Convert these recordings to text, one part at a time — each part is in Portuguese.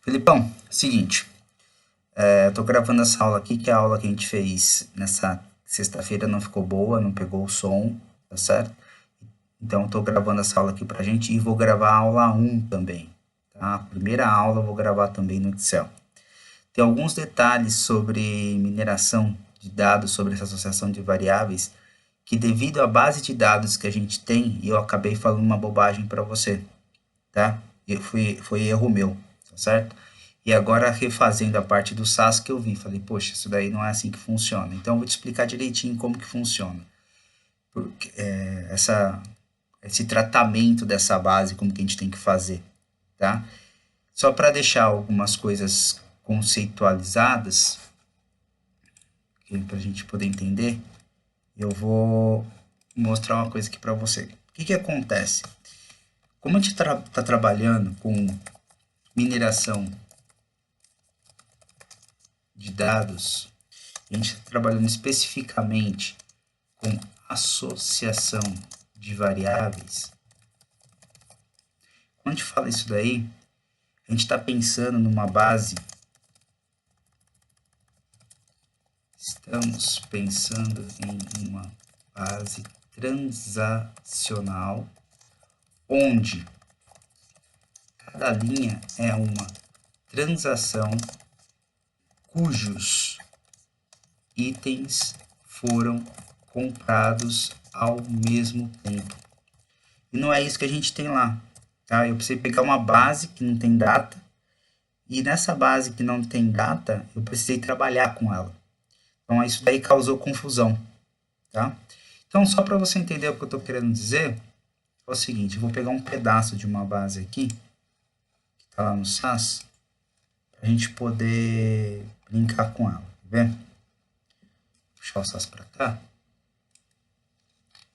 Felipão, seguinte, eu tô gravando essa aula aqui, que é a aula que a gente fez nessa sexta-feira não ficou boa, não pegou o som, tá certo? Então, eu tô gravando essa aula aqui pra gente e vou gravar a aula um também, tá? A primeira aula eu vou gravar também no Excel. Tem alguns detalhes sobre mineração de dados, sobre essa associação de variáveis, que devido à base de dados que a gente tem, eu acabei falando uma bobagem para você, tá? Foi erro meu, tá certo? E agora, refazendo a parte do SAS que eu vi, falei, poxa, isso daí não é assim que funciona. Então, eu vou te explicar direitinho como que funciona. Porque, esse tratamento dessa base, como que a gente tem que fazer, tá? Só para deixar algumas coisas conceitualizadas, para a gente poder entender, eu vou mostrar uma coisa aqui para você. O que que acontece? Como a gente está trabalhando com mineração de dados, a gente está trabalhando especificamente com associação de variáveis. Quando a gente fala isso daí, a gente está pensando numa base. Estamos pensando em uma base transacional, onde cada linha é uma transação cujos itens foram comprados ao mesmo tempo. E não é isso que a gente tem lá, tá? Eu precisei pegar uma base que não tem data, e nessa base que não tem data, eu precisei trabalhar com ela. Então, isso daí causou confusão, tá? Então, só para você entender o que eu estou querendo dizer, é o seguinte, eu vou pegar um pedaço de uma base aqui, que está lá no SAS, para a gente poder brincar com ela, tá vendo? Vou puxar o SAS para cá.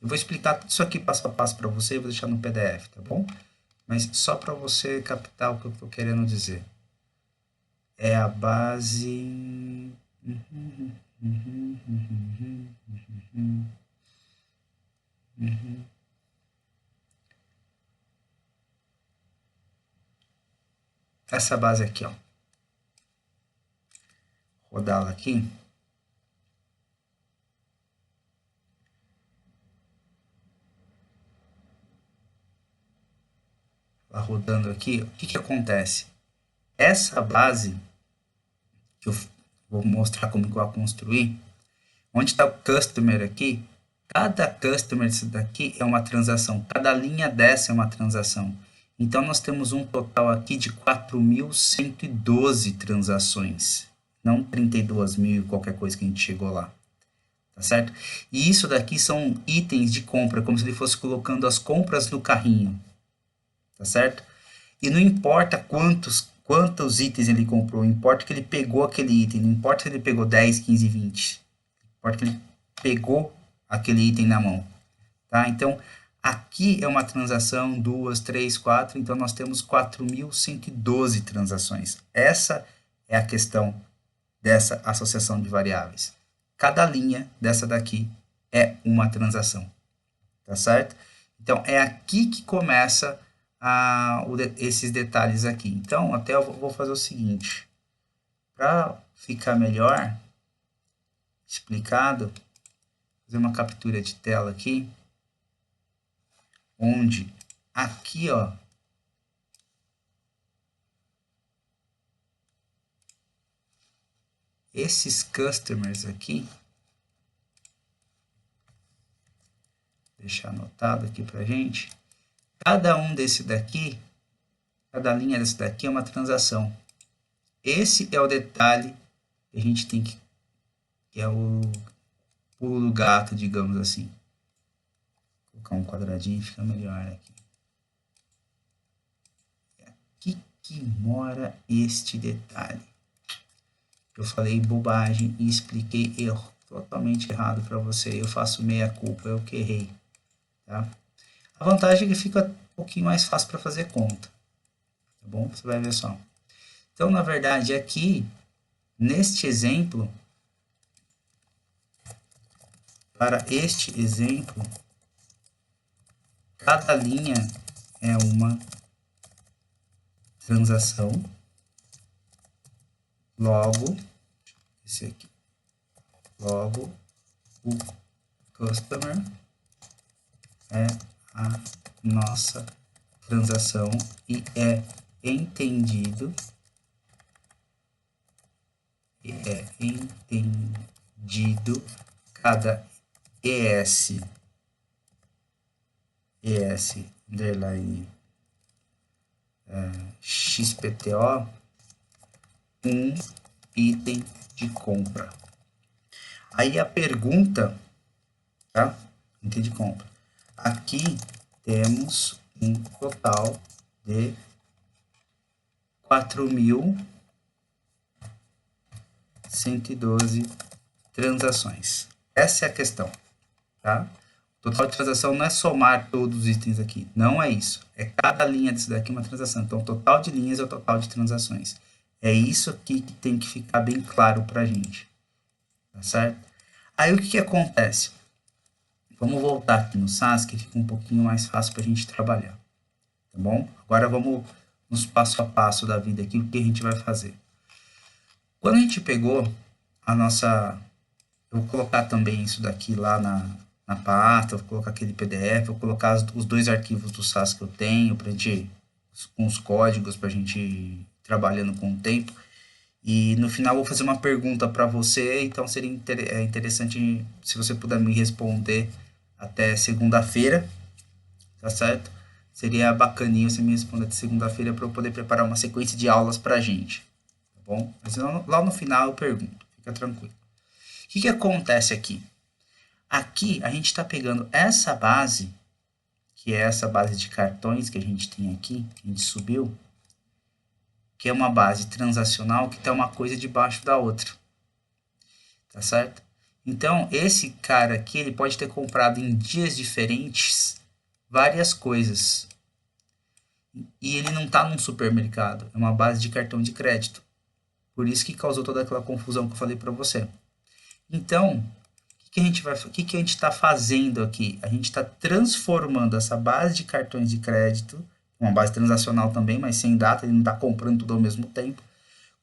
Eu vou explicar tudo isso aqui passo a passo para você e vou deixar no PDF, tá bom? Mas só para você captar o que eu estou querendo dizer. É a base... Essa base aqui, ó. Rodá-la aqui. Ela rodando aqui, o que que acontece? Essa base, que eu vou mostrar como que eu vou construir, onde está o customer aqui, cada customer desse daqui é uma transação, cada linha dessa é uma transação. Então, nós temos um total aqui de 4.112 transações, não 32.000 qualquer coisa que a gente chegou lá, tá certo? E isso daqui são itens de compra, como se ele fosse colocando as compras no carrinho, tá certo? E não importa quantos itens ele comprou, importa que ele pegou aquele item, não importa se ele pegou 10, 15, 20, importa que ele pegou aquele item na mão, tá? Então, aqui é uma transação, 2, 3, 4, então nós temos 4.112 transações. Essa é a questão dessa associação de variáveis. Cada linha dessa daqui é uma transação, tá certo? Então, é aqui que começa esses detalhes aqui. Então, até eu vou fazer o seguinte, para ficar melhor explicado, fazer uma captura de tela aqui, onde aqui, ó, esses customers aqui, deixar anotado aqui pra gente, cada um desse daqui, cada linha desse daqui é uma transação. Esse é o detalhe que a gente tem que é o pulo do gato, digamos assim. Vou colocar um quadradinho, fica melhor aqui. É aqui que mora este detalhe. Eu falei bobagem e expliquei erro totalmente errado para você. Eu faço meia culpa, eu que errei, tá? A vantagem é que fica um pouquinho mais fácil para fazer conta, tá bom? Você vai ver só. Então, na verdade, aqui, neste exemplo, para este exemplo, cada linha é uma transação logo, esse aqui, logo o customer é a nossa transação e é entendido cada ES underline XPTO um item de compra. Aí a pergunta, tá? Item de compra. Aqui temos um total de 4.112 transações. Essa é a questão, tá? O total de transação não é somar todos os itens aqui, não é isso. É cada linha disso daqui uma transação. Então, o total de linhas é o total de transações. É isso aqui que tem que ficar bem claro pra gente, tá certo? Aí, o que acontece? Vamos voltar aqui no SAS, que fica um pouquinho mais fácil pra gente trabalhar, tá bom? Agora, vamos nos passo a passo da vida aqui, o que a gente vai fazer. Quando a gente pegou a nossa... Eu vou colocar também isso daqui lá na pasta, vou colocar aquele PDF, vou colocar os dois arquivos do SAS que eu tenho, pra gente, com os códigos, pra gente ir trabalhando com o tempo. E no final eu vou fazer uma pergunta para você, então seria interessante se você puder me responder até segunda-feira, tá certo? Seria bacaninha você me responder até segunda-feira para eu poder preparar uma sequência de aulas pra gente, tá bom? Mas lá no final eu pergunto, fica tranquilo. O que acontece aqui? Aqui a gente está pegando essa base, que é essa base de cartões que a gente tem aqui, que a gente subiu, que é uma base transacional que está uma coisa debaixo da outra, tá certo? Então, esse cara aqui, ele pode ter comprado em dias diferentes várias coisas. E ele não está num supermercado, é uma base de cartão de crédito. Por isso que causou toda aquela confusão que eu falei para você. Então, o que a gente está fazendo aqui? A gente está transformando essa base de cartões de crédito, uma base transacional também, mas sem data, ele não está comprando tudo ao mesmo tempo,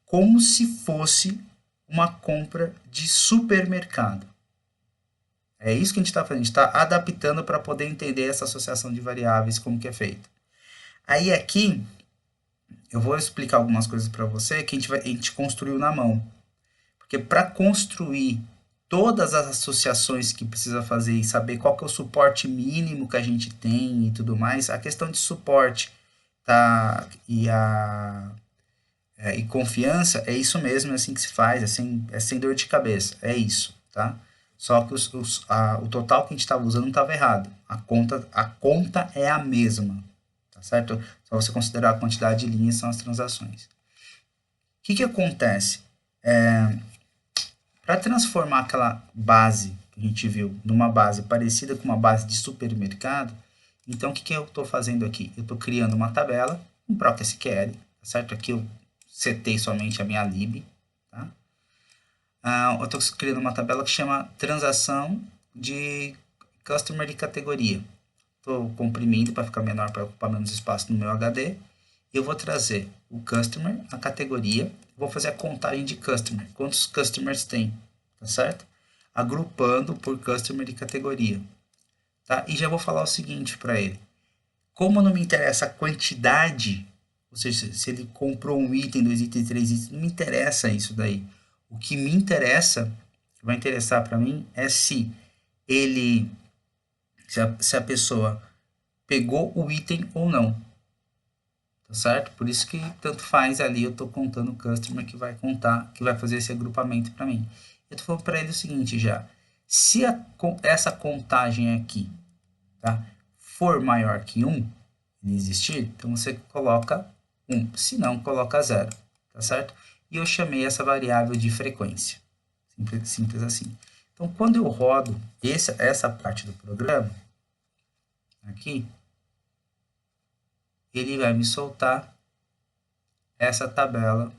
como se fosse uma compra de supermercado. É isso que a gente está fazendo, a gente está adaptando para poder entender essa associação de variáveis, como que é feita. Aí aqui, eu vou explicar algumas coisas para você que a gente construiu na mão. Porque para construir todas as associações que precisa fazer e saber qual que é o suporte mínimo que a gente tem e tudo mais, a questão de suporte tá, e confiança é isso mesmo, é assim que se faz, é sem dor de cabeça, é isso, tá? Só que o total que a gente estava usando não estava errado. A conta é a mesma, tá certo? Só você considerar a quantidade de linhas são as transações. O que acontece? Para transformar aquela base que a gente viu numa base parecida com uma base de supermercado, então o que eu estou fazendo aqui? Eu estou criando uma tabela, um ProcSQL, tá certo? Aqui eu setei somente a minha lib, tá? Eu estou criando uma tabela que chama transação de customer de categoria. Estou comprimindo para ficar menor, para ocupar menos espaço no meu HD. Eu vou trazer o customer, a categoria, vou fazer a contagem de customer, quantos customers tem, tá certo? Agrupando por customer de categoria, tá? E já vou falar o seguinte para ele, como não me interessa a quantidade, ou seja, se ele comprou um item, 2 itens, 3 itens, não me interessa isso daí. O que me interessa, que vai interessar para mim, é se ele, se a pessoa pegou o item ou não. Tá certo? Por isso que tanto faz ali, eu tô contando o customer que vai contar, que vai fazer esse agrupamento para mim. Eu tô falando para ele o seguinte já, se essa contagem aqui, tá, for maior que 1, ele existir, então você coloca 1, se não, coloca 0, tá certo? E eu chamei essa variável de frequência, simples assim. Então, quando eu rodo essa parte do programa, aqui, ele vai me soltar essa tabela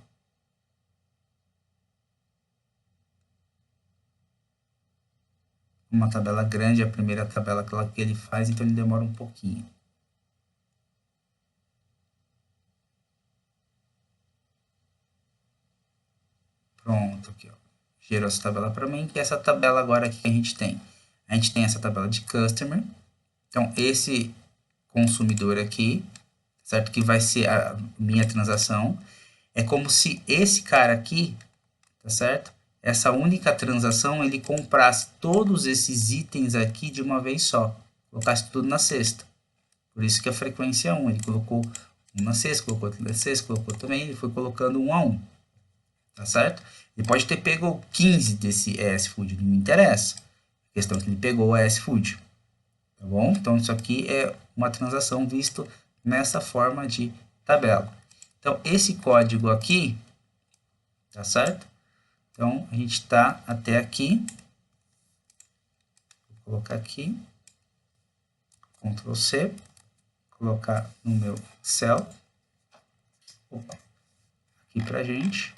uma tabela grande, a primeira tabela que ele faz, então ele demora um pouquinho. Pronto, aqui, ó. Gerou essa tabela para mim, que é essa tabela agora aqui que a gente tem. A gente tem essa tabela de customer. Então, esse consumidor aqui, certo? Que vai ser a minha transação. É como se esse cara aqui, tá certo? Essa única transação, ele comprasse todos esses itens aqui de uma vez só. Colocasse tudo na cesta. Por isso que a frequência é 1. Ele colocou um na cesta, colocou outro na cesta, colocou também, ele foi colocando um a um. Tá certo? Ele pode ter pego 15 desse ES Food, não me interessa. A questão é que ele pegou o ES Food. Tá bom? Então, isso aqui é uma transação visto nessa forma de tabela. Então, esse código aqui, tá certo? Então, a gente está até aqui. Vou colocar aqui. Ctrl C. Colocar no meu Excel. Opa, aqui pra gente.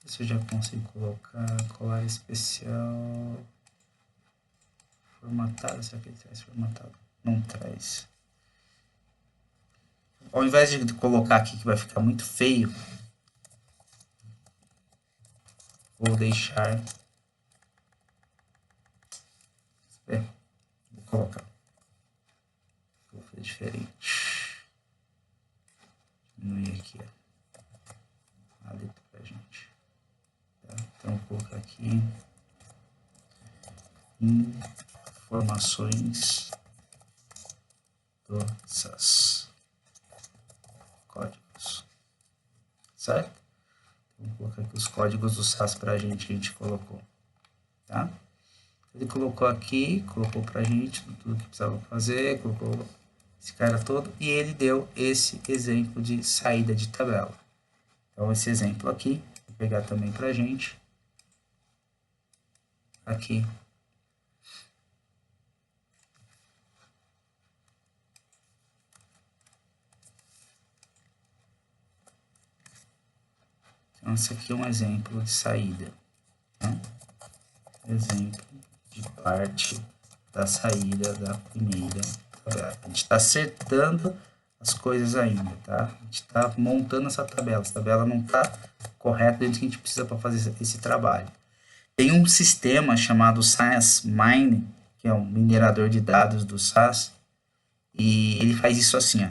Se eu já consigo colocar colar especial formatado. Será que ele traz formatado? Não traz. Ao invés de colocar aqui que vai ficar muito feio, vou deixar. Vou colocar. Vou fazer diferente. Diminuir aqui, ó. A letra pra gente. Tá? Então, vou colocar aqui. Informações do SAS. Códigos. Certo? Então, vou colocar aqui os códigos do SAS pra gente que a gente colocou. Tá? Ele colocou aqui, colocou pra gente tudo que precisava fazer, colocou esse cara todo e ele deu esse exemplo de saída de tabela. Então, esse exemplo aqui, vou pegar também pra gente. Aqui. Então, esse aqui é um exemplo de saída. Tá? Exemplo de parte da saída da primeira tabela. A gente está acertando as coisas ainda, tá? A gente está montando essa tabela. Essa tabela não está correta dentro do que a gente precisa para fazer esse trabalho. Tem um sistema chamado SAS Mine, que é um minerador de dados do SAS, e ele faz isso assim, ó.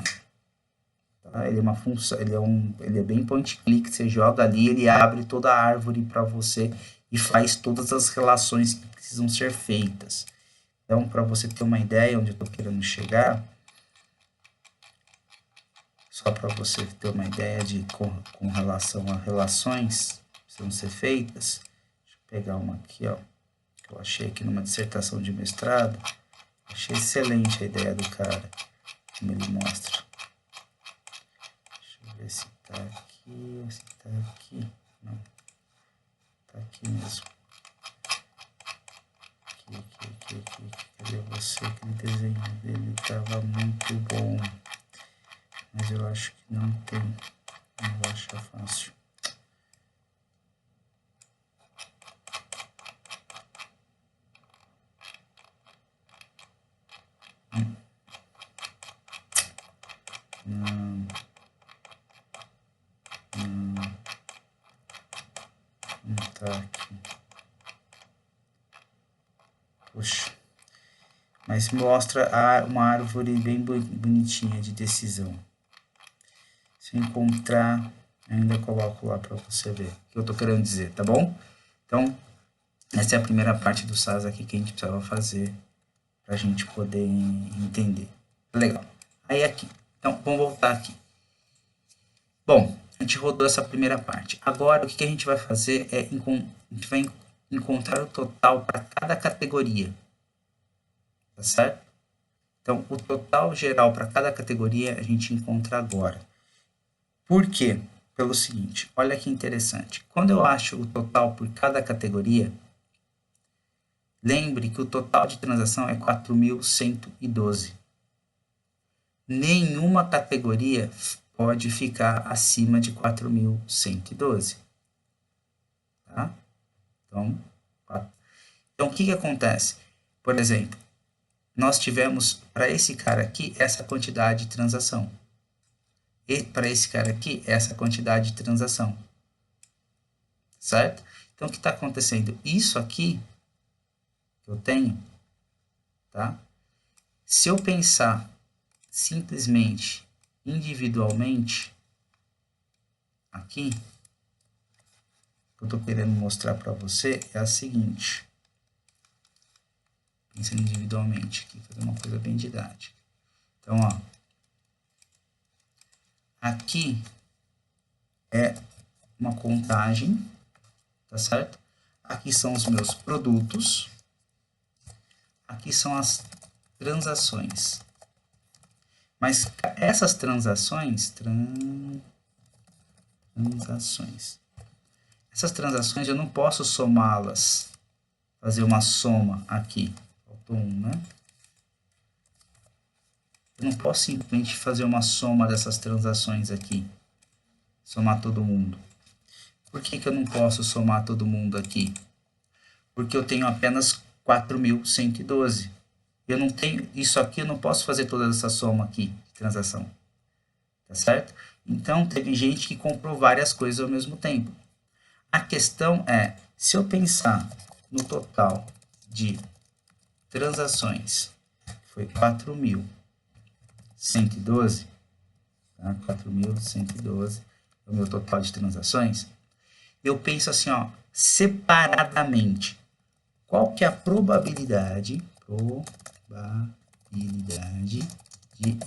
Tá? Ele é uma função, ele é bem point click, você joga ali, ele abre toda a árvore para você e faz todas as relações que precisam ser feitas. Então, para você ter uma ideia onde eu estou querendo chegar, só para você ter uma ideia de com relação a relações que precisam ser feitas, deixa eu pegar uma aqui, ó, que eu achei aqui numa dissertação de mestrado. Achei excelente a ideia do cara, como ele mostra. Deixa eu ver se tá aqui ou se tá aqui. Não, tá aqui mesmo. Aqui. Cadê você? Aquele desenho dele tava muito bom. Mas eu acho que não tem. Não vou achar fácil. Não tá aqui. Poxa. Mas mostra uma árvore bem bonitinha de decisão. Se eu encontrar, ainda coloco lá para você ver o que eu tô querendo dizer, tá bom? Então, essa é a primeira parte do SAS aqui que a gente precisava fazer para a gente poder entender. Legal. Aí aqui. Então, vamos voltar aqui. Bom, a gente rodou essa primeira parte. Agora, o que a gente vai fazer é a gente vai encontrar o total para cada categoria. Tá certo? Então, o total geral para cada categoria a gente encontra agora. Por quê? Pelo seguinte, olha que interessante. Quando eu acho o total por cada categoria, lembre que o total de transação é 4.112. Nenhuma categoria pode ficar acima de 4.112. Tá? Então, o que acontece? Por exemplo, nós tivemos para esse cara aqui essa quantidade de transação. E para esse cara aqui, essa quantidade de transação. Certo? Então, o que está acontecendo? Isso aqui que eu tenho, tá? Se eu pensar simplesmente individualmente, aqui, o que eu estou querendo mostrar para você é a seguinte. Pensando individualmente aqui, fazer uma coisa bem didática. Então, ó, aqui é uma contagem, tá certo? Aqui são os meus produtos, aqui são as transações. Mas essas transações, essas transações eu não posso somá-las, fazer uma soma aqui. Faltou um, né? Eu não posso simplesmente fazer uma soma dessas transações aqui, somar todo mundo. Por que que eu não posso somar todo mundo aqui? Porque eu tenho apenas 4.112. Eu não tenho isso aqui, eu não posso fazer toda essa soma aqui de transação. Tá certo? Então, teve gente que comprou várias coisas ao mesmo tempo. A questão é, se eu pensar no total de transações, foi 4.112, tá? 4.112 é o meu total de transações. Eu penso assim, ó, separadamente. Qual que é a probabilidade de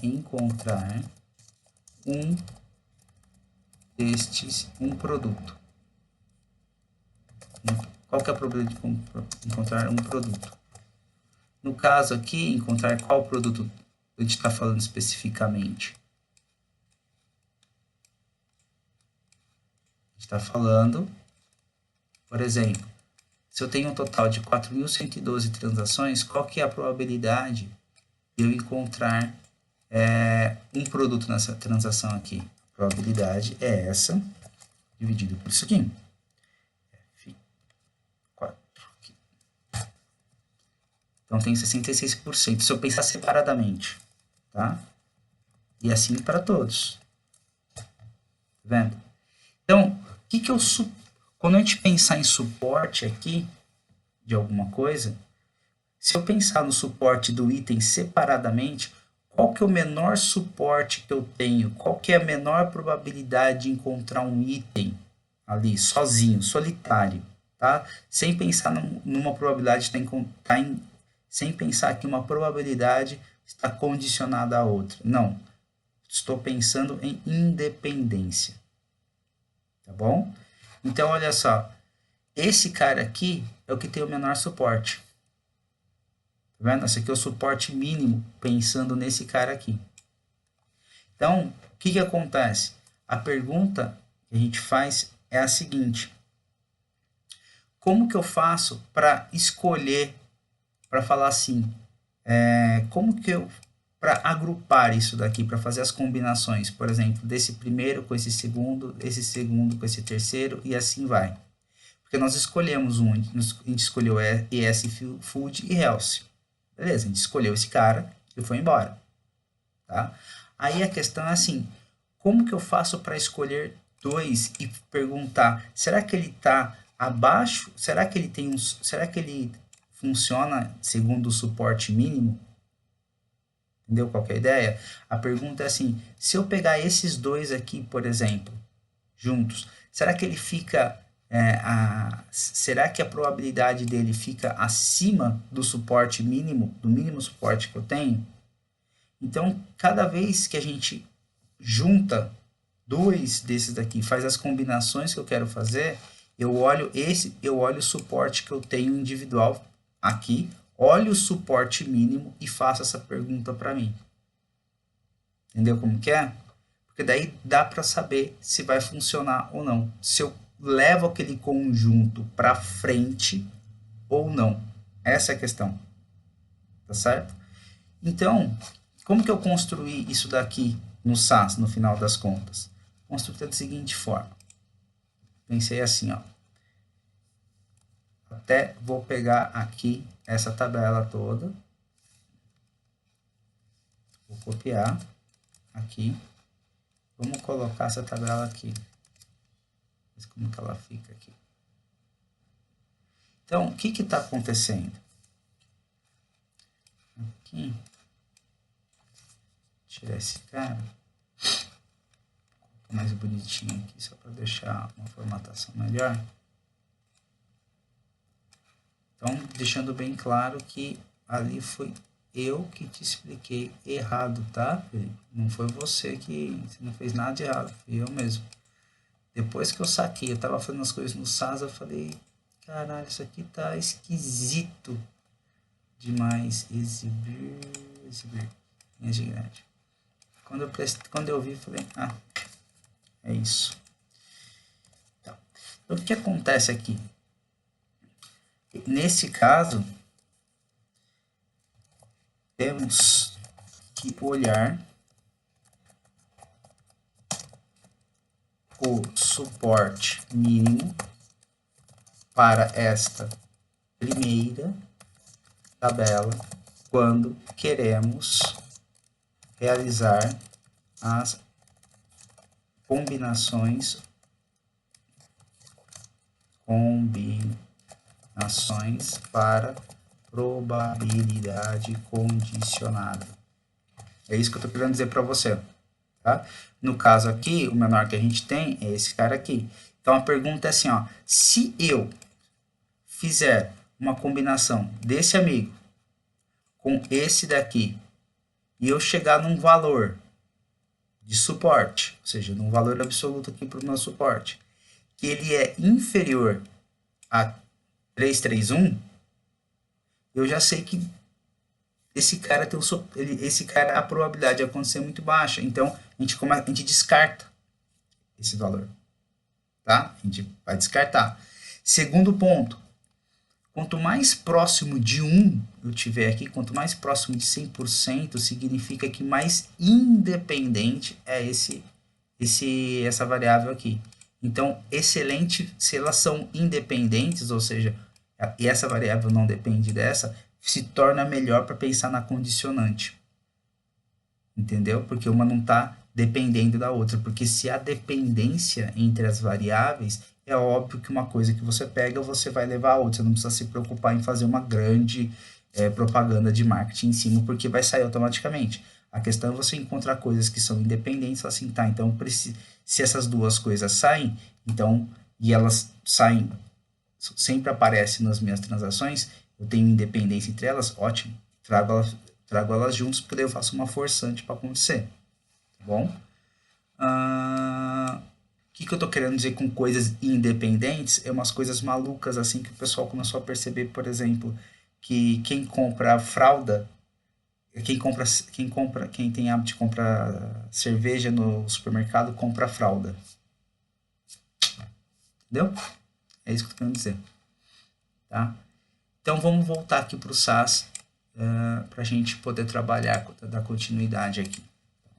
encontrar um produto? Qual que é a probabilidade de encontrar um produto? No caso aqui, encontrar qual produto a gente está falando especificamente? A gente está falando, por exemplo, se eu tenho um total de 4.112 transações, qual que é a probabilidade de eu encontrar um produto nessa transação aqui? A probabilidade é essa, dividido por isso aqui. F4. Aqui. Então, tem 66%. Se eu pensar separadamente, tá? E assim para todos. Tá vendo? Então, o que que eu... Quando a gente pensar em suporte aqui, de alguma coisa, se eu pensar no suporte do item separadamente, qual que é o menor suporte que eu tenho? Qual que é a menor probabilidade de encontrar um item ali, sozinho, solitário, tá? Sem pensar numa probabilidade sem pensar que uma probabilidade está condicionada a outra. Não. Estou pensando em independência. Tá bom? Então, olha só. Esse cara aqui é o que tem o menor suporte. Tá vendo? Esse aqui é o suporte mínimo, pensando nesse cara aqui. Então, o que que acontece? A pergunta que a gente faz é a seguinte. Como que eu faço para escolher, para falar assim, como que eu, para agrupar isso daqui, para fazer as combinações, por exemplo, desse primeiro com esse segundo com esse terceiro e assim vai. Porque nós escolhemos a gente escolheu ES Food e Health. Beleza, a gente escolheu esse cara e foi embora. Tá? Aí a questão é assim, como que eu faço para escolher dois e perguntar, será que ele está abaixo? Será que ele funciona segundo o suporte mínimo? Entendeu qual que é a ideia? A pergunta é assim, se eu pegar esses dois aqui, por exemplo, juntos, será que ele fica será que a probabilidade dele fica acima do suporte mínimo, do mínimo suporte que eu tenho? Então, cada vez que a gente junta dois desses daqui, faz as combinações que eu quero fazer, eu olho o suporte que eu tenho individual aqui, olho o suporte mínimo e faço essa pergunta para mim. Entendeu como que é? Porque daí dá para saber se vai funcionar ou não. Se eu levo aquele conjunto para frente ou não. Essa é a questão. Tá certo? Então, como que eu construí isso daqui no SAS, no final das contas? Construí da seguinte forma. Pensei assim, ó. Até vou pegar aqui essa tabela toda. Vou copiar aqui. Vamos colocar essa tabela aqui. Como que ela fica aqui. Então, o que está acontecendo? Aqui. Tirar esse cara. Mais bonitinho aqui, só para deixar uma formatação melhor. Então, deixando bem claro que ali foi eu que te expliquei errado, tá, Felipe? Não foi você não fez nada de errado, fui eu mesmo. Depois que eu saquei, eu tava fazendo as coisas no SAS, eu falei, caralho, isso aqui tá esquisito demais. Exibir, linha gigante. Quando eu vi, eu falei, é isso. Então, o que acontece aqui? Nesse caso, temos que olhar o suporte mínimo para esta primeira tabela quando queremos realizar as combinações para probabilidade condicionada. É isso que eu estou querendo dizer para você. Tá? No caso aqui, o menor que a gente tem é esse cara aqui. Então a pergunta é assim, ó, se eu fizer uma combinação desse amigo com esse daqui e eu chegar num valor de suporte, ou seja, num valor absoluto aqui para o meu suporte, que ele é inferior a 331, eu já sei que esse cara tem a probabilidade de acontecer é muito baixa. Então a gente descarta esse valor, tá? A gente vai descartar. Segundo ponto, quanto mais próximo de 1 eu tiver aqui, quanto mais próximo de 100%, significa que mais independente é essa variável aqui. Então, excelente, se elas são independentes, ou seja, e essa variável não depende dessa, se torna melhor para pensar na condicionante. Entendeu? Porque uma não está dependendo da outra. Porque se há dependência entre as variáveis, é óbvio que uma coisa que você pega, você vai levar a outra. Você não precisa se preocupar em fazer uma grande propaganda de marketing em cima, porque vai sair automaticamente. A questão é você encontrar coisas que são independentes, assim, tá? Então, se essas duas coisas saem, então, e elas saem, sempre aparecem nas minhas transações, eu tenho independência entre elas, ótimo. Trago elas juntos, porque daí eu faço uma forçante para acontecer. Tá bom? O que eu tô querendo dizer com coisas independentes? É umas coisas malucas, assim, que o pessoal começou a perceber, por exemplo, que quem compra fralda, quem tem hábito de comprar cerveja no supermercado, compra fralda. Entendeu? É isso que eu tô querendo dizer. Tá? Então, vamos voltar aqui para o SAS, para a gente poder trabalhar, dar continuidade aqui.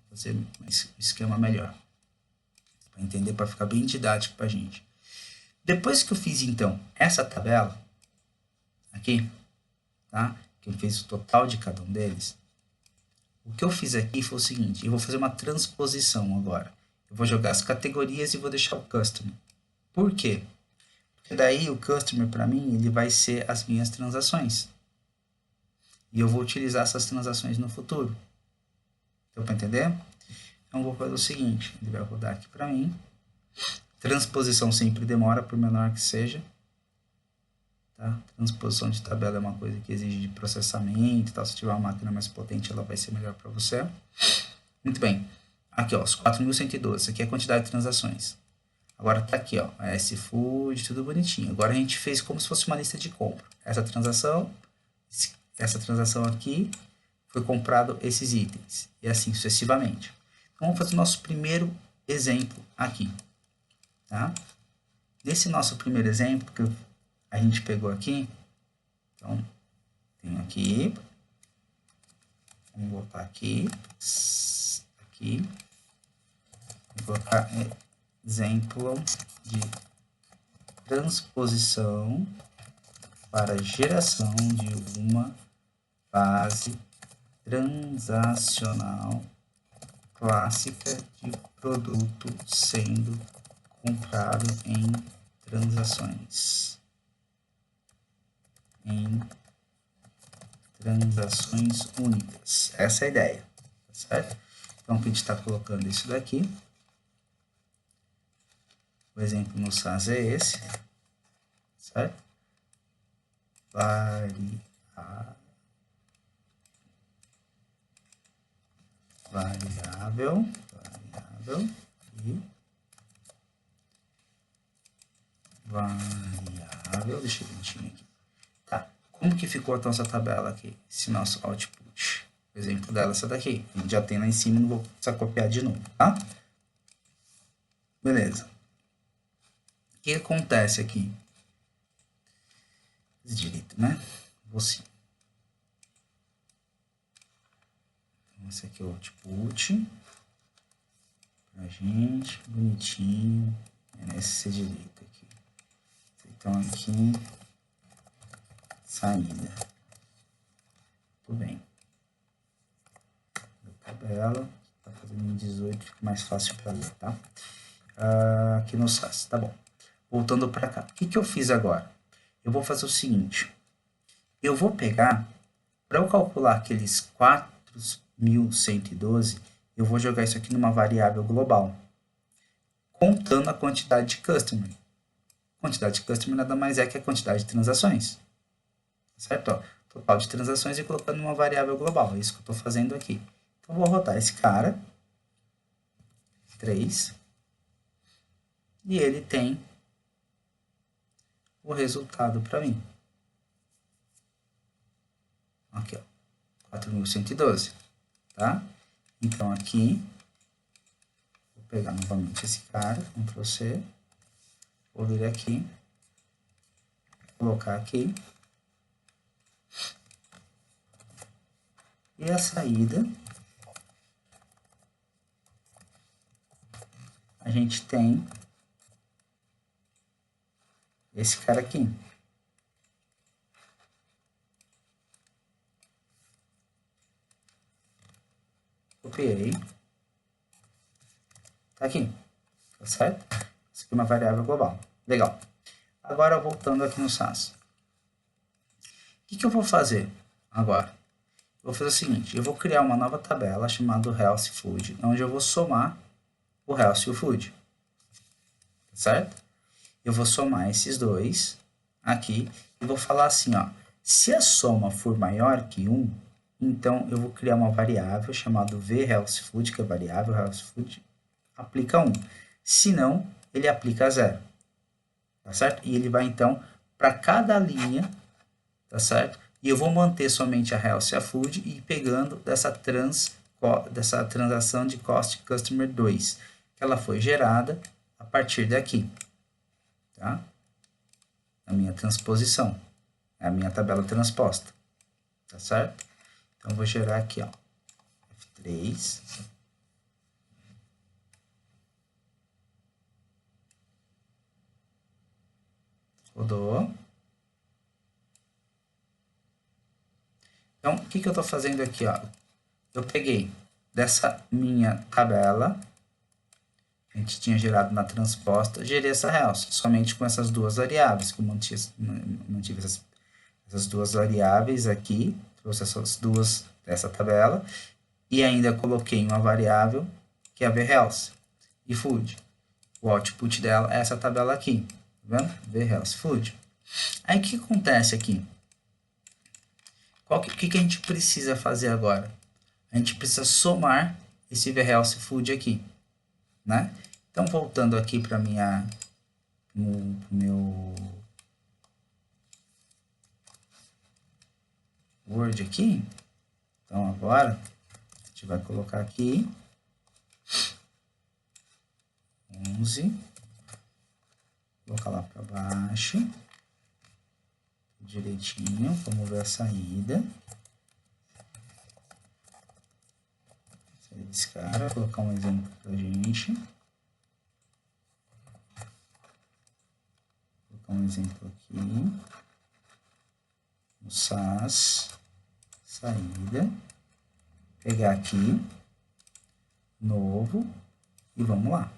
Fazer um esquema melhor. Para entender, para ficar bem didático para a gente. Depois que eu fiz, então, essa tabela, aqui, tá? Que eu fiz o total de cada um deles, o que eu fiz aqui foi o seguinte, eu vou fazer uma transposição agora. Eu vou jogar as categorias e vou deixar o customer. Por quê? Porque daí o customer, para mim, ele vai ser as minhas transações. E eu vou utilizar essas transações no futuro. Deu para entender? Então, vou fazer o seguinte, ele vai rodar aqui para mim. Transposição sempre demora, por menor que seja. Tá? Transposição de tabela é uma coisa que exige de processamento, tá? Se tiver uma máquina mais potente, ela vai ser melhor para você. Muito bem. Aqui, ó, os 4.112. Isso aqui é a quantidade de transações. Agora tá aqui, ó, a S-Food, tudo bonitinho. Agora a gente fez como se fosse uma lista de compra. Essa transação aqui, foi comprado esses itens. E assim sucessivamente. Então, vamos fazer o nosso primeiro exemplo aqui. Tá? Nesse nosso primeiro exemplo, que a gente pegou aqui, então, tenho aqui, vamos voltar aqui, vou colocar exemplo de transposição para geração de uma base transacional clássica de produto sendo comprado em transações únicas. Essa é a ideia, tá certo? Então, a gente está colocando isso daqui. O exemplo no SAS é esse, certo? Variável e variável, deixa eu ver aqui. Tá, como que ficou a nossa tabela aqui? Esse nosso output. O exemplo dela é essa daqui. A gente já tem lá em cima, não vou precisar copiar de novo, tá? Beleza. O que acontece aqui? Direito, né? Vou sim. Então, esse aqui é o output. Pra gente, bonitinho. Esse direito aqui. Então, aqui, saída. Tudo bem. Tabela, tá fazendo em 18, fica mais fácil para ler, tá? Aqui no SAS, tá bom. Voltando para cá, o que eu fiz agora? Eu vou fazer o seguinte, eu vou pegar, para eu calcular aqueles 4.112, eu vou jogar isso aqui numa variável global, contando a quantidade de customer. Quantidade de customer nada mais é que a quantidade de transações, certo? Ó, total de transações e colocando numa variável global, é isso que eu estou fazendo aqui. Então, vou rotar esse cara, 3, e ele tem o resultado para mim. Aqui, ó, 4.112, tá? Então, aqui, vou pegar novamente esse cara, Ctrl C, vou vir aqui, colocar aqui, e a saída, a gente tem esse cara aqui. Copiei. Tá aqui. Tá certo? Isso aqui é uma variável global. Legal. Agora, voltando aqui no SAS. O que eu vou fazer agora? Eu vou fazer o seguinte. Eu vou criar uma nova tabela chamada Health Food, onde eu vou somar o Health e o Food. Certo? Eu vou somar esses dois aqui e vou falar assim, ó. Se a soma for maior que 1, então eu vou criar uma variável chamada VHealthFood, que é variável HealthFood, aplica 1. Se não, ele aplica 0. Tá certo? E ele vai, então, para cada linha, tá certo? E eu vou manter somente a Health e a Food e ir pegando dessa transação de Cost Customer 2, que ela foi gerada a partir daqui. Tá? A minha transposição. É a minha tabela transposta. Tá certo? Então, vou gerar aqui, ó. F3. Rodou. Então, o que eu estou fazendo aqui, ó? Eu peguei dessa minha tabela, a gente tinha gerado na transposta, gerei essa health, somente com essas duas variáveis, que eu mantive essas duas variáveis aqui, trouxe essas duas dessa tabela, e ainda coloquei uma variável, que é a vHealth e food. O output dela é essa tabela aqui, tá vendo? vHealth food. Aí, o que acontece aqui? O que a gente precisa fazer agora? A gente precisa somar esse vHealth food aqui, né? Então, voltando aqui para meu Word aqui. Então, agora, a gente vai colocar aqui 11, colocar lá para baixo, direitinho, vamos ver a saída. Saída desse cara, vou colocar um exemplo pra gente. Vou colocar um exemplo aqui. No SAS, saída. Pegar aqui, novo, e vamos lá.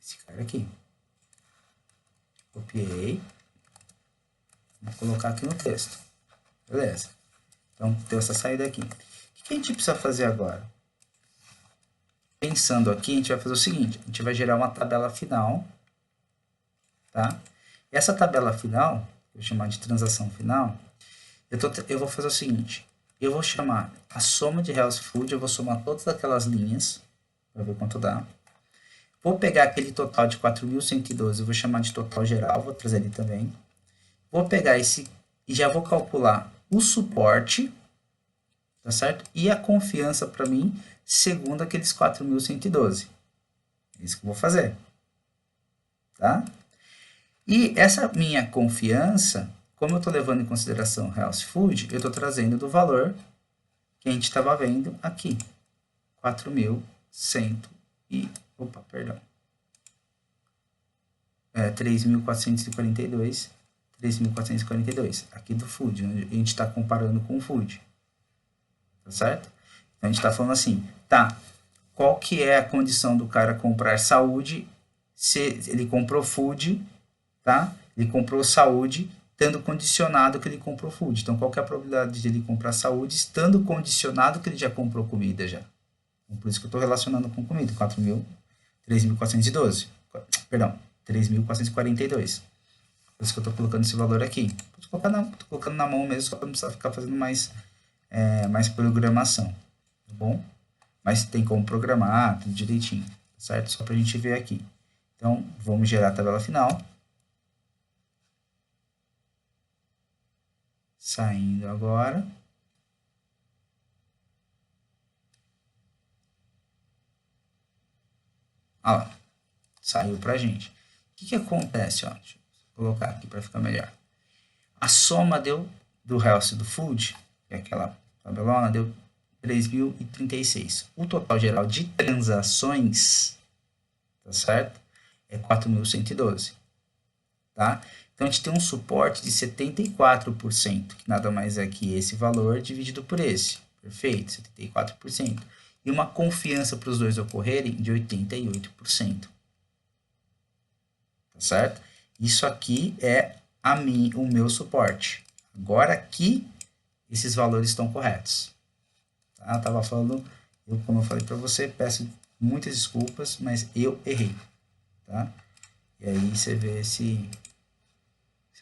Esse cara aqui. Copiei. Vou colocar aqui no texto. Beleza. Então, deu essa saída aqui. O que a gente precisa fazer agora? Pensando aqui, a gente vai fazer o seguinte. A gente vai gerar uma tabela final. Tá? E essa tabela final, vou chamar de transação final, eu vou fazer o seguinte. Eu vou chamar a soma de Health Food, eu vou somar todas aquelas linhas, para ver quanto dá. Vou pegar aquele total de 4.112, eu vou chamar de total geral, vou trazer ele também. Vou pegar esse e já vou calcular o suporte, tá certo? E a confiança para mim, segundo aqueles 4.112. É isso que eu vou fazer. Tá? E essa minha confiança, como eu estou levando em consideração Health Food, eu estou trazendo do valor que a gente estava vendo aqui. 4.100 e... Opa, perdão. 3.442. 3.442. Aqui do Food, onde a gente está comparando com o Food. Tá certo? Então, a gente está falando assim, tá, qual que é a condição do cara comprar saúde se ele comprou Food, tá? Ele comprou saúde, estando condicionado que ele comprou Food. Então, qual que é a probabilidade de ele comprar saúde, estando condicionado que ele já comprou comida já? Então, por isso que eu estou relacionando com comida, 3.412. Perdão, 3.442. Por isso que eu estou colocando esse valor aqui. Estou colocando na mão mesmo, só para não precisar ficar fazendo mais programação, tá bom? Mas tem como programar tudo direitinho, certo? Só para a gente ver aqui. Então, vamos gerar a tabela final. Saindo agora. Olha lá, saiu para a gente. O que acontece? Ó, deixa eu colocar aqui para ficar melhor. A soma do Health e do Food, que é aquela tabelona, deu 3.036. O total geral de transações, tá certo? É 4.112, tá? Então, a gente tem um suporte de 74%, que nada mais é que esse valor dividido por esse. Perfeito, 74%. E uma confiança para os dois ocorrerem de 88%. Tá certo? Isso aqui é o meu suporte. Agora aqui, esses valores estão corretos. Tá? Eu estava falando, como eu falei para você, peço muitas desculpas, mas eu errei. Tá? E aí você vê se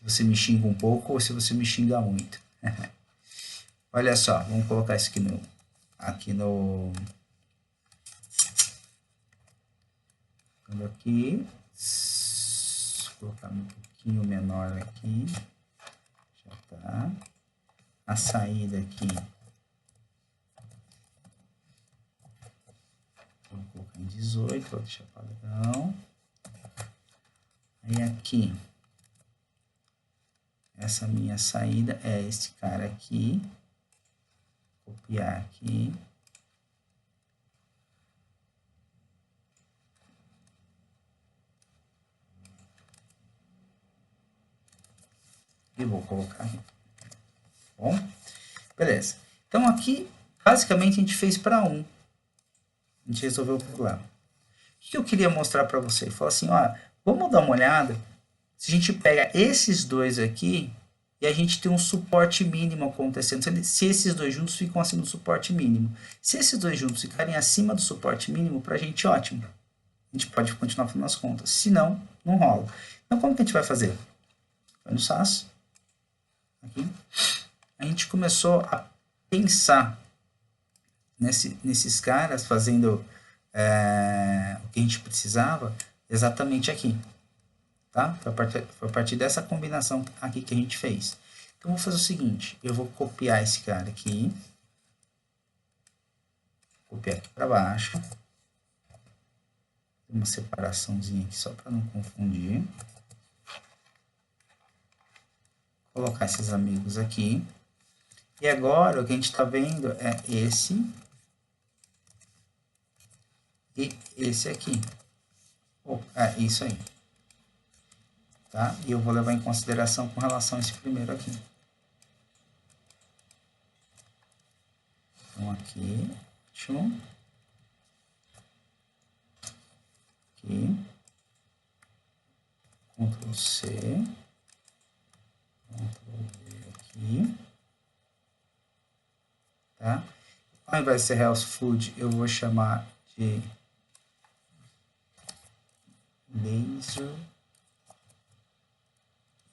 você me xinga um pouco ou se você me xinga muito. Olha só, vamos colocar isso aqui no vou colocar um pouquinho menor aqui. Já tá. A saída aqui. Vou colocar em 18, vou deixar padrão. Aí aqui, essa minha saída é esse cara aqui. Copiar aqui. E vou colocar aqui. Bom, beleza. Então aqui, basicamente, a gente fez para um. A gente resolveu o problema. O que eu queria mostrar para você? Falar assim, ó, vamos dar uma olhada. Se a gente pega esses dois aqui e a gente tem um suporte mínimo acontecendo, se esses dois juntos ficam acima do suporte mínimo. Se esses dois juntos ficarem acima do suporte mínimo, para a gente, ótimo. A gente pode continuar fazendo as contas. Se não, não rola. Então, como que a gente vai fazer? Vai no SAS. Aqui. A gente começou a pensar nesses caras fazendo o que a gente precisava exatamente aqui. Tá? Foi a partir dessa combinação aqui que a gente fez. Então, vou fazer o seguinte. Eu vou copiar esse cara aqui. Copiar aqui para baixo. Uma separaçãozinha aqui só para não confundir. Colocar esses amigos aqui. E agora, o que a gente está vendo é esse e esse aqui. É isso aí. Tá? E eu vou levar em consideração com relação a esse primeiro aqui. Então, aqui, Ótimo. Aqui. Ctrl C. Ctrl V aqui. Tá? Ao invés de ser Health Food, eu vou chamar de Laser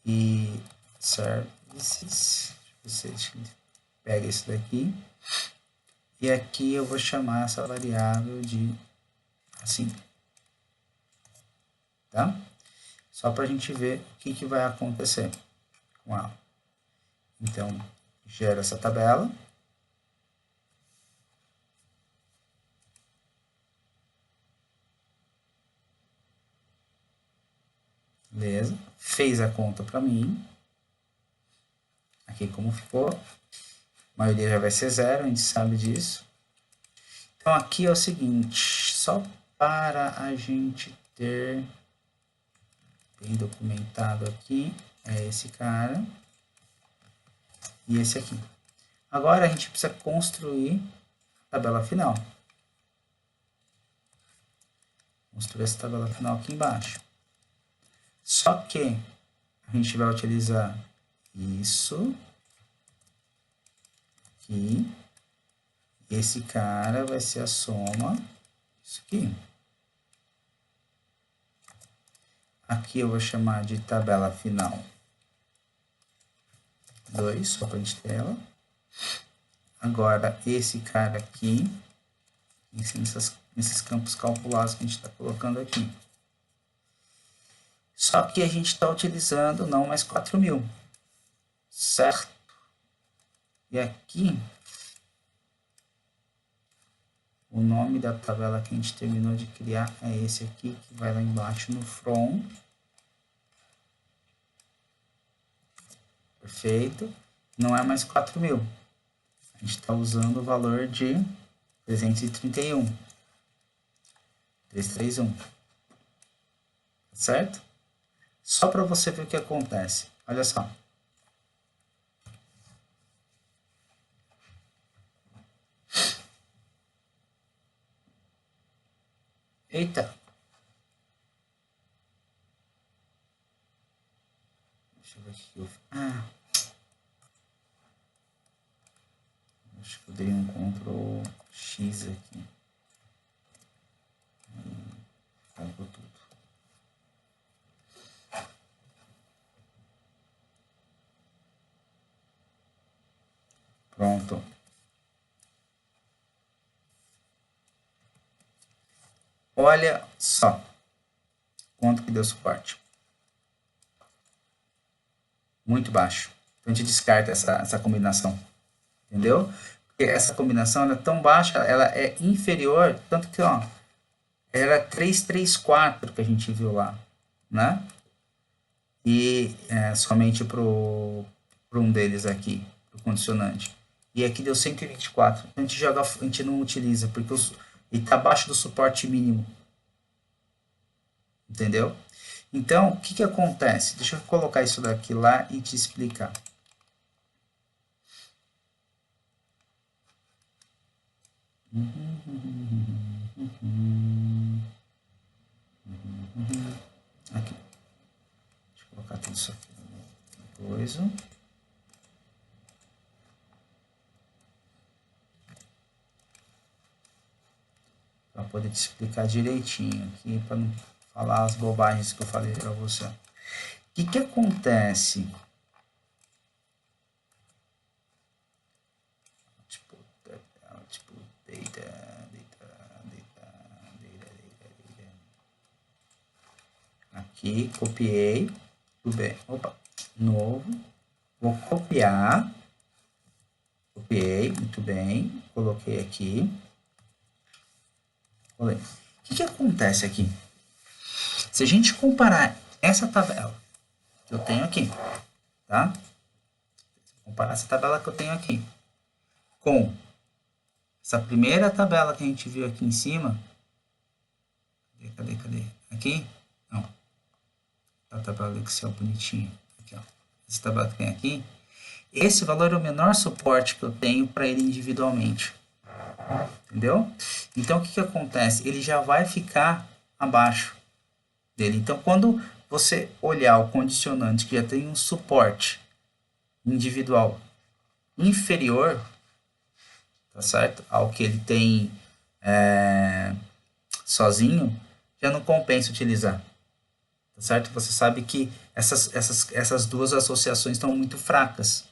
e Services. Você pega isso daqui. E aqui eu vou chamar essa variável de assim. Tá? Só para a gente ver o que vai acontecer com ela. Então, gera essa tabela. Beleza. Fez a conta para mim. Aqui como ficou. A maioria já vai ser zero, a gente sabe disso. Então, aqui é o seguinte. Só para a gente ter bem documentado aqui. É esse cara. E esse aqui. Agora, a gente precisa construir a tabela final. Construir essa tabela final aqui embaixo. Só que a gente vai utilizar isso aqui. Esse cara vai ser a soma isso aqui. Aqui eu vou chamar de tabela final 2, só para a gente ter ela. Agora, esse cara aqui, nesses campos calculados que a gente está colocando aqui. Só que a gente está utilizando não mais 4.000, certo? E aqui, o nome da tabela que a gente terminou de criar é esse aqui, que vai lá embaixo no from. Perfeito. Não é mais 4.000. A gente está usando o valor de 331. 331. Certo? Só para você ver o que acontece. Olha só. Eita. Deixa eu ver aqui. Acho que eu dei um Ctrl X aqui. Compro tudo. Pronto. Olha só quanto que deu suporte. Muito baixo. Então a gente descarta essa combinação. Entendeu? Porque essa combinação é tão baixa, ela é inferior, tanto que, ó, era 334 que a gente viu lá, né? E somente para um deles aqui, o condicionante. E aqui deu 124. A gente não utiliza, porque ele está abaixo do suporte mínimo. Entendeu? Então, o que acontece? Deixa eu colocar isso daqui lá e te explicar. Aqui. Deixa eu colocar tudo isso aqui. Coisa. Para poder te explicar direitinho aqui, para não falar as bobagens que eu falei para você. O que acontece? Aqui, copiei. Tudo bem. Opa, novo. Vou copiar. Copiei, muito bem. Coloquei aqui. O que acontece aqui? Se a gente comparar essa tabela que eu tenho aqui, tá? Comparar essa tabela que eu tenho aqui com essa primeira tabela que a gente viu aqui em cima. Cadê? Aqui? Não. A tabela do Excel bonitinha. Aqui, ó. Essa tabela que tem aqui. Esse valor é o menor suporte que eu tenho para ele individualmente. Entendeu? Então, o que acontece? Ele já vai ficar abaixo dele. Então, quando você olhar o condicionante que já tem um suporte individual inferior, tá certo? Ao que ele tem sozinho, já não compensa utilizar. Tá certo? Você sabe que essas duas associações estão muito fracas.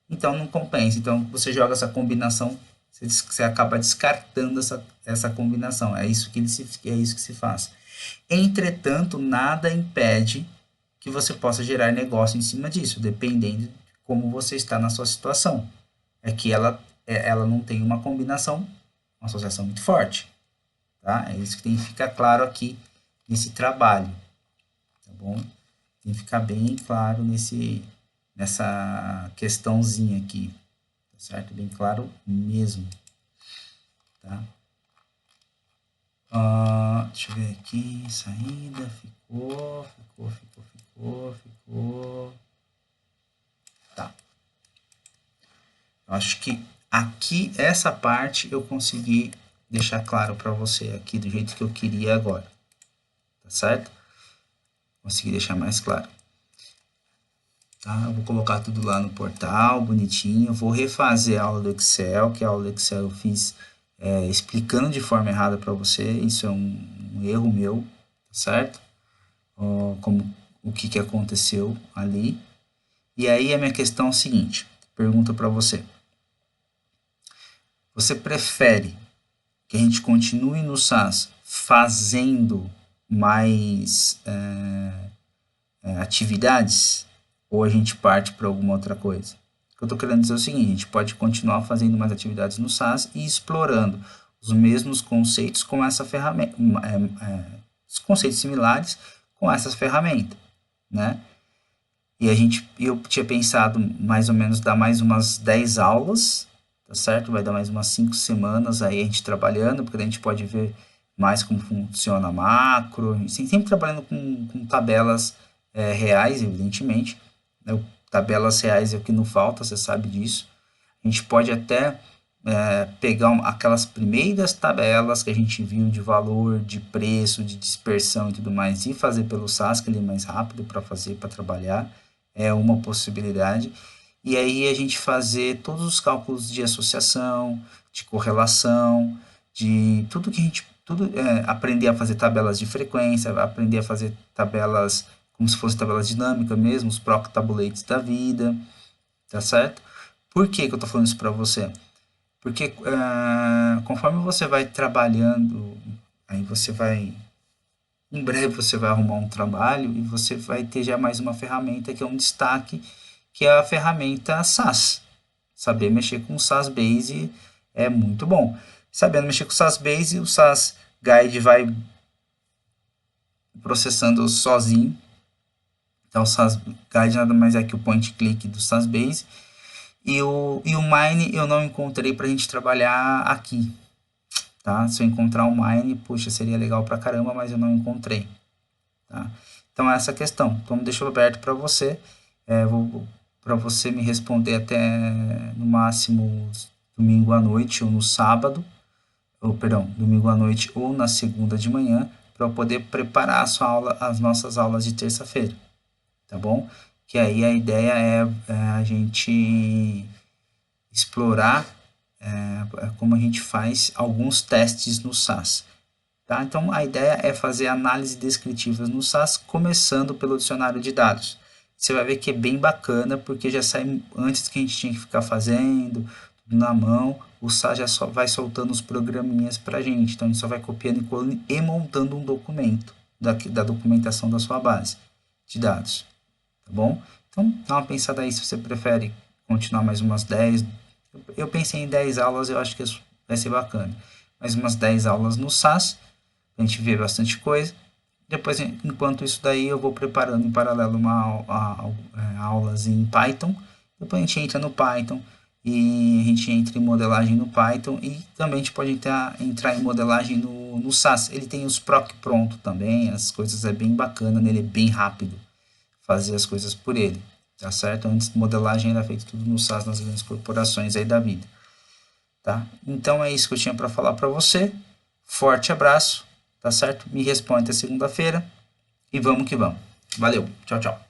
Então não compensa. Então você joga essa combinação, você acaba descartando essa combinação. É isso é isso que se faz. Entretanto, nada impede que você possa gerar negócio em cima disso, dependendo de como você está na sua situação. É que ela não tem uma combinação, uma associação muito forte. Tá? É isso que tem que ficar claro aqui nesse trabalho. Tá bom? Tem que ficar bem claro nessa questãozinha aqui. Tá certo? Bem claro mesmo. Tá? Deixa eu ver aqui. Saída. Ficou. Tá. Eu acho que aqui, essa parte, eu consegui deixar claro para você aqui do jeito que eu queria agora. Tá certo? Consegui deixar mais claro. Tá? Eu vou colocar tudo lá no portal, bonitinho. Vou refazer a aula do Excel, que a aula do Excel eu fiz explicando de forma errada para você. Isso é um erro meu, tá certo? Como o que aconteceu ali. E aí a minha questão é a seguinte, pergunta para você. Você prefere que a gente continue no SAS fazendo mais atividades ou a gente parte para alguma outra coisa? O que eu estou querendo dizer é o seguinte, a gente pode continuar fazendo mais atividades no SAS e explorando os mesmos conceitos com essa ferramenta, os conceitos similares com essas ferramentas, né? E eu tinha pensado mais ou menos dar mais umas 10 aulas, tá certo? Vai dar mais umas 5 semanas aí a gente trabalhando, porque a gente pode ver mais como funciona a macro, sempre trabalhando com tabelas reais, evidentemente. Né? Tabelas reais é o que não falta, você sabe disso. A gente pode até pegar aquelas primeiras tabelas que a gente viu de valor, de preço, de dispersão e tudo mais, e fazer pelo SAS, que ele é mais rápido para fazer, para trabalhar. É uma possibilidade. E aí a gente fazer todos os cálculos de associação, de correlação, de tudo que a gente aprender a fazer tabelas de frequência, aprender a fazer tabelas como se fossem tabelas dinâmicas mesmo, os proctabulates da vida, tá certo? Por que eu estou falando isso para você? Porque conforme você vai trabalhando, aí você vai, em breve você vai arrumar um trabalho e você vai ter já mais uma ferramenta que é um destaque, que é a ferramenta SAS. Saber mexer com o SAS Base é muito bom. Sabendo mexer com o SAS Base, o SAS Guide vai processando sozinho. Então, o SAS Guide nada mais é que o point click do SAS Base. E o Mine eu não encontrei para a gente trabalhar aqui. Tá? Se eu encontrar um Mine, puxa, seria legal pra caramba, mas eu não encontrei. Tá? Então, é essa questão. Então, deixo aberto para você. Para você me responder até no máximo domingo à noite ou no sábado, ou perdão, domingo à noite ou na segunda de manhã, para eu poder preparar a sua aula, as nossas aulas de terça-feira, tá bom? Que aí a ideia é a gente explorar como a gente faz alguns testes no SAS. Tá? Então, a ideia é fazer análise descritivas no SAS, começando pelo dicionário de dados. Você vai ver que é bem bacana, porque já sai antes que a gente tinha que ficar fazendo, tudo na mão, o SAS já só vai soltando os programinhas para a gente. Então, a gente só vai copiando e colando e montando um documento da documentação da sua base de dados. Tá bom? Então, dá uma pensada aí se você prefere continuar mais umas 10. Eu pensei em 10 aulas, eu acho que isso vai ser bacana. Mais umas 10 aulas no SAS, a gente vê bastante coisa. Depois, enquanto isso daí, eu vou preparando em paralelo aulas em Python. Depois a gente entra no Python e a gente entra em modelagem no Python e também a gente pode entrar em modelagem no SAS. Ele tem os proc pronto também, as coisas é bem bacana, nele é bem rápido fazer as coisas por ele, tá certo? Antes de modelagem era feito tudo no SAS nas grandes corporações aí da vida. tá? Então é isso que eu tinha para falar para você. Forte abraço, tá certo? Me responde até segunda-feira e vamos que vamos. Valeu, tchau, tchau.